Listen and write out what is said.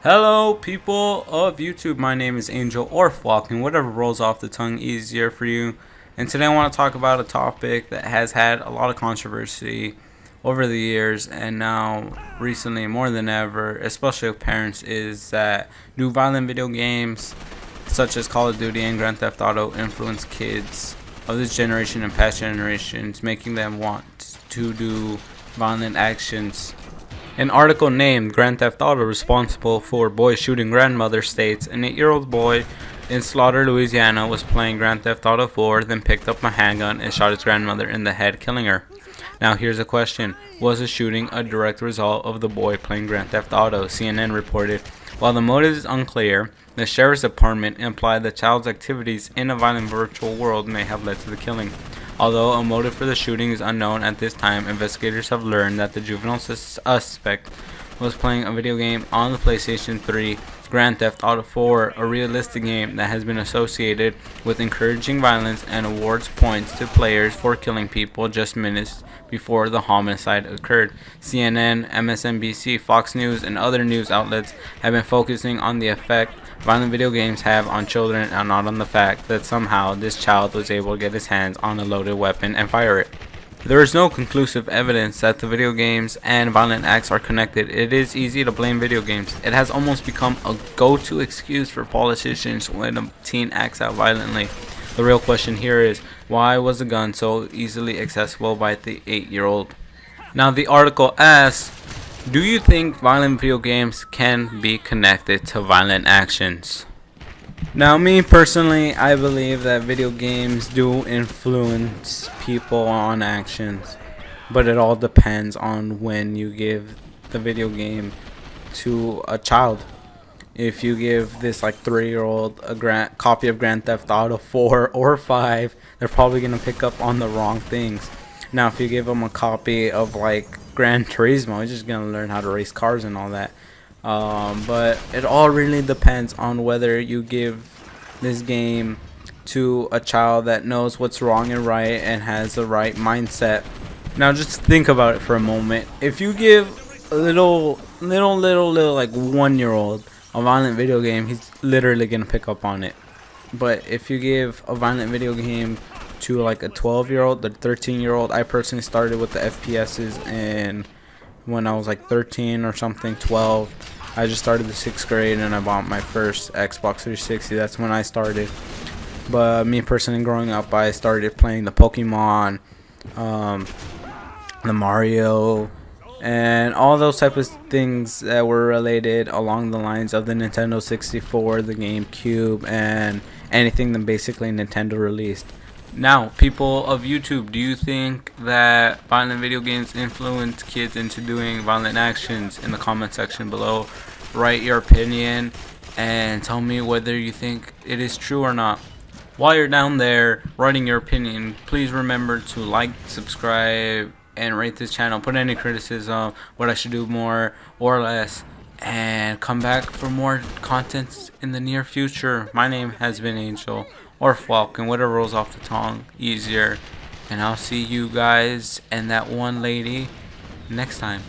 Hello, people of YouTube. My name is Angel or Flock, and whatever rolls off the tongue easier for you. And today I want to talk about a topic that has had a lot of controversy over the years, and now recently more than ever, especially with parents, is that do violent video games such as Call of Duty and Grand Theft Auto influence kids of this generation and past generations, making them want to do violent actions. An article named Grand Theft Auto responsible for boy shooting grandmother states an 8-year-old boy in Slaughter, Louisiana was playing Grand Theft Auto 4, then picked up a handgun and shot his grandmother in the head, killing her. Now here's a question. Was the shooting a direct result of the boy playing Grand Theft Auto? CNN reported. While the motive is unclear, the sheriff's department implied the child's activities in a violent virtual world may have led to the killing. Although a motive for the shooting is unknown at this time, investigators have learned that the juvenile suspect was playing a video game on the PlayStation 3, Grand Theft Auto 4, a realistic game that has been associated with encouraging violence and awards points to players for killing people just minutes before the homicide occurred. CNN, MSNBC, Fox News, and other news outlets have been focusing on the effect violent video games have on children and not on the fact that somehow this child was able to get his hands on a loaded weapon and fire it. There is no conclusive evidence that the video games and violent acts are connected. It is easy to blame video games. It has almost become a go-to excuse for politicians when a teen acts out violently. The real question here is, why was the gun so easily accessible by the 8-year-old? Now the article asks, do you think violent video games can be connected to violent actions? Now, me personally, I believe that video games do influence people on actions, but it all depends on when you give the video game to a child. If you give this like 3-year-old a copy of Grand Theft Auto 4 or 5, they're probably gonna pick up on the wrong things. Now, if you give them a copy of like Gran Turismo, he's just gonna learn how to race cars and all that. But it all really depends on whether you give this game to a child that knows what's wrong and right and has the right mindset. Now, just think about it for a moment. If you give a little like 1-year-old a violent video game, he's literally gonna pick up on it. But if you give a violent video game to like a 12-year-old, the 13-year-old, I personally started with the FPSs and when I was like 13 or something, 12. I just started the 6th grade and I bought my first Xbox 360. That's when I started. But me personally, growing up, I started playing the Pokemon, the Mario, and all those type of things that were related along the lines of the Nintendo 64, the GameCube, and anything that basically Nintendo released. Now, people of YouTube, do you think that violent video games influence kids into doing violent actions? In the comment section below, write your opinion and tell me whether you think it is true or not. While you're down there writing your opinion, please remember to like, subscribe, and rate this channel. Put any criticism, what I should do more or less, and come back for more content in the near future. My name has been Angel or Flock, and whatever rolls off the tongue easier. And I'll see you guys and that one lady next time.